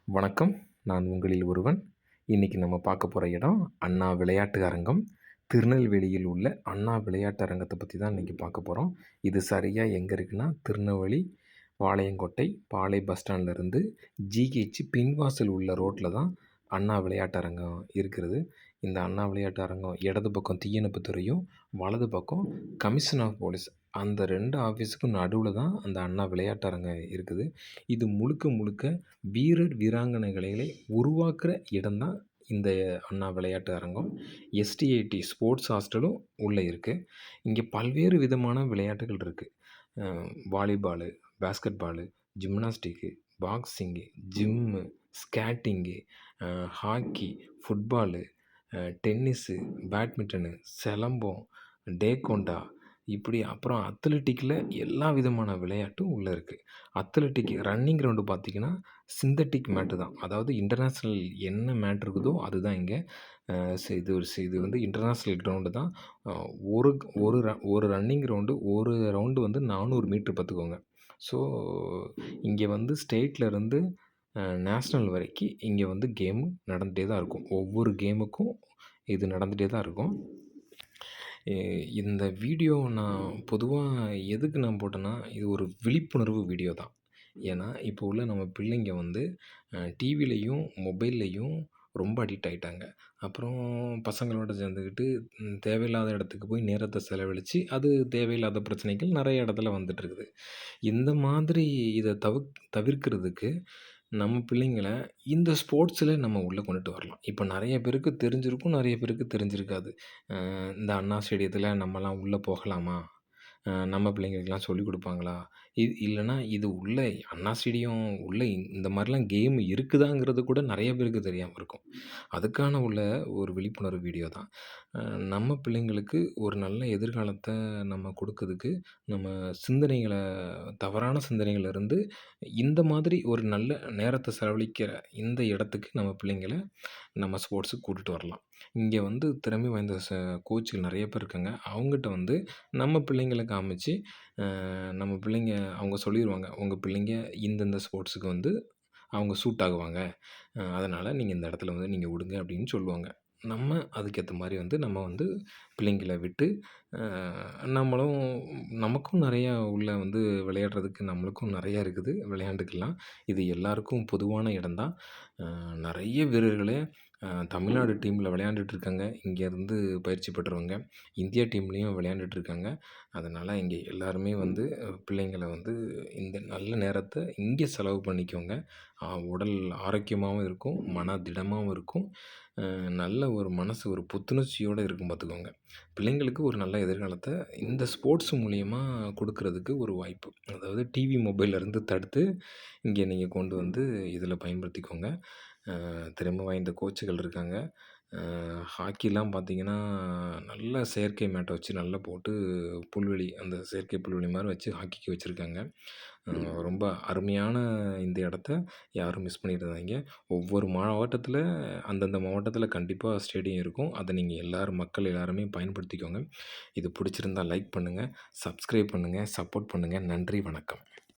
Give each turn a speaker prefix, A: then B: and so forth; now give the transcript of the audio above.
A: வணக்கம். நான் உங்களில் ஒருவன். இன்னைக்கு நம்ம பார்க்க போற இடம் அண்ணா விளையாட்டு அரங்கம். திருநெல்வேலியில் உள்ள அண்ணா விளையாட்டு அரங்கத்த பத்தி தான் இன்னைக்கு பார்க்க போறோம். இது சரியா எங்க இருக்குன்னா, திருநெல்வேலி பாளையங்கோட்டை பாளை பஸ் ஸ்டாண்ட்லேருந்து ஜிஹெச் பின்வாசல் உள்ள ரோட்ல தான் அண்ணா விளையாட்டு அரங்கம் இருக்கிறது. இந்த அண்ணா விளையாட்டு அரங்கம் இடது பக்கம் தீயணைப்பு துறையும், வலது பக்கம் கமிஷன் ஆஃப் போலீஸ் அந்த 2 ஆஃபீஸுக்கும் நடுவுல தான் அந்த அண்ணா விளையாட்டு அரங்கம் இருக்குது. இது முழுக்க முழுக்க வீரர், வீராங்கனைகளை உருவாக்குற இடம் தான் இந்த அண்ணா விளையாட்டு அரங்கம். எஸ்டிஐடி ஸ்போர்ட்ஸ் ஹாஸ்டலும் உள்ளே இருக்கு. இங்கே பல்வேறு விதமான விளையாட்டுகள் இருக்கு. அ volleyball, basketball, gymnastic, boxing, gym, skating, hockey, football, tennis, badminton, silambam, taekwondo இப்படி அப்புறம் அத்லெட்டிக்கில் எல்லா விதமான விளையாட்டும் உள்ளே இருக்குது. அத்லெட்டிக் ரன்னிங் கிரவுண்டு பார்த்தீங்கன்னா, சிந்தட்டிக் மேட்டு தான். அதாவது இன்டர்நேஷ்னல் என்ன மேட் இருக்குதோ அதுதான் இங்கே. இது வந்து இன்டர்நேஷ்னல் கிரவுண்டு தான். அ ஒரு ஒரு ரன்னிங் கிரவுண்டு ஒரு ரவுண்டு வந்து 400 மீட்டர் பார்த்துக்கோங்க. ஸோ, இங்கே வந்து ஸ்டேட்லேருந்து நேஷ்னல் வரைக்கு இங்கே வந்து கேம் நடந்துகிட்டே தான் இருக்கும். ஒவ்வொரு கேமுக்கும் இது நடந்துகிட்டே தான் இருக்கும். இந்த வீடியோ நான் பொதுவா எதுக்கு நான் போட்டேன்னா, இது ஒரு விழிப்புணர்வு வீடியோ தான். ஏன்னா, இப்போ உள்ள நம்ம பிள்ளைங்க வந்து டிவிலயும், மொபைல்லயும் ரொம்ப அடிக்ட் ஆயிட்டாங்க. அப்புறம் பசங்களோட சேர்ந்துக்கிட்டு தேவையில்லாத இடத்துக்கு போய் நேரத்த செலவழிச்சு, அது தேவையில்லாத பிரச்சனைகள் நெறைய இடத்துல வந்துட்டுருக்குது. இந்த மாதிரி இத தவிர்க்கிறதுக்கு நம்ம பிள்ளைங்கள இந்த ஸ்போர்ட்ஸில நம்ம உள்ள கொண்டுட்டு வரலாம். இப்ப நெறைய பேருக்கு தெரிஞ்சிருக்கும், நெறைய பேருக்கு தெரிஞ்சிருக்காது. இந்த அண்ணா ஸ்டேடியத்தில நம்மலாம் உள்ள போகலாமா? நம்ம பிள்ளைங்களுக்கெல்லாம் சொல்லிக் குடுப்பாங்களா? இல்லன்னா இது உள்ள அண்ணா ஸ்டேடியம் உள்ள இந்த மாரிலாம் கேம் இருக்குதாங்கிறது கூட நெறைய பேருக்கு தெரியாம இருக்கும். அதுக்கான உள்ள ஒரு விழிப்புணர்வு வீடியோ தான். அ நம்ம பிள்ளைங்களுக்கு ஒரு நல்ல எதிர்காலத்த நம்ம குடுக்கறதுக்கு, நம்ம சிந்தனைகள தவறான சிந்தனைகள்லருந்து இந்த மாதிரி ஒரு நல்ல நேரத்த செலவழிக்கிற இந்த இடத்துக்கு நம்ம பிள்ளைங்கள நம்ம ஸ்போர்ட்ஸுக்கு கூட்டிட்டு வரலாம். இங்க வந்து திறமை வாய்ந்த கோச்சுகள் நெறைய பேர் இருக்காங்க. அவங்கட்ட வந்து நம்ம பிள்ளைங்கள காமிச்சு, நம்ம பிள்ளைங்க அவங்க சொல்லிருவாங்க. உங்க பிள்ளைங்க இந்தந்த ஸ்போர்ட்ஸுக்கு வந்து அவங்க சூட் ஆகுவாங்க. அதனால நீங்க இந்த இடத்துல வந்து நீங்க விடுங்க அப்படின்னு சொல்லுவாங்க. நம்ம அதுக்கேத்த மாரி வந்து நம்ம வந்து பிள்ளைங்கள விட்டு, அ நம்மளும் நமக்கும் நெறையா உள்ள வந்து விளையாடுறதுக்கு நம்மளுக்கும் நெறையா இருக்குது. விளையாண்டுக்கலாம். இது எல்லாருக்கும் பொதுவான இடம் தான். நெறைய வீரர்களே தமிழ்நாடு டீம்ல விளையாண்டுட்டு இருக்காங்க. இங்கேருந்து பயிற்சி பெற்றவங்க. இந்தியா டீம்லயும் விளையாண்டுட்டு இருக்காங்க. அதனால இங்க எல்லாருமே வந்து பிள்ளைங்கள வந்து இந்த நல்ல நேரத்த இங்கே செலவு பண்ணிக்கோங்க. உடல் ஆரோக்கியமாவும் இருக்கும். மன திடமாவும் இருக்கும். நல்ல ஒரு மனசு ஒரு புத்துணர்ச்சியோட இருக்கும் பார்த்துக்கோங்க. பிள்ளைங்களுக்கு ஒரு நல்ல எதிர்காலத்த இந்த ஸ்போர்ட்ஸ் மூலியமா குடுக்குறதுக்கு ஒரு வாய்ப்பு. அதாவது டிவி, மொபைல்லேருந்து தடுத்து இங்கே நீங்க கொண்டு வந்து இதில பயன்படுத்திக்கோங்க. திறமை வாய்ந்த கோச்சுகள் இருக்காங்க. ஹாக்கிலாம் பார்த்தீங்கன்னா, நல்ல செயற்கை மேட்ட வச்சு நல்லா போட்டு புல்வெளி அந்த செயற்கை புல்வெளி மாரி வச்சு ஹாக்கிக்கு வச்சிருக்காங்க. ரொம்ப அருமையான இந்த இடத்த யாரும் மிஸ் பண்ணிறாதீங்க. ஒவ்வொரு மாவட்டத்தில அந்தந்த மாவட்டத்தில கண்டிப்பா ஸ்டேடியம் இருக்கும். அத நீங்க எல்லாரும் மக்கள் எல்லாருமே பயன்படுத்திக்கோங்க. இது பிடிச்சிருந்தா லைக் பண்ணுங்க, சப்ஸ்கிரைப் பண்ணுங்க, சப்போர்ட் பண்ணுங்க. நன்றி, வணக்கம்.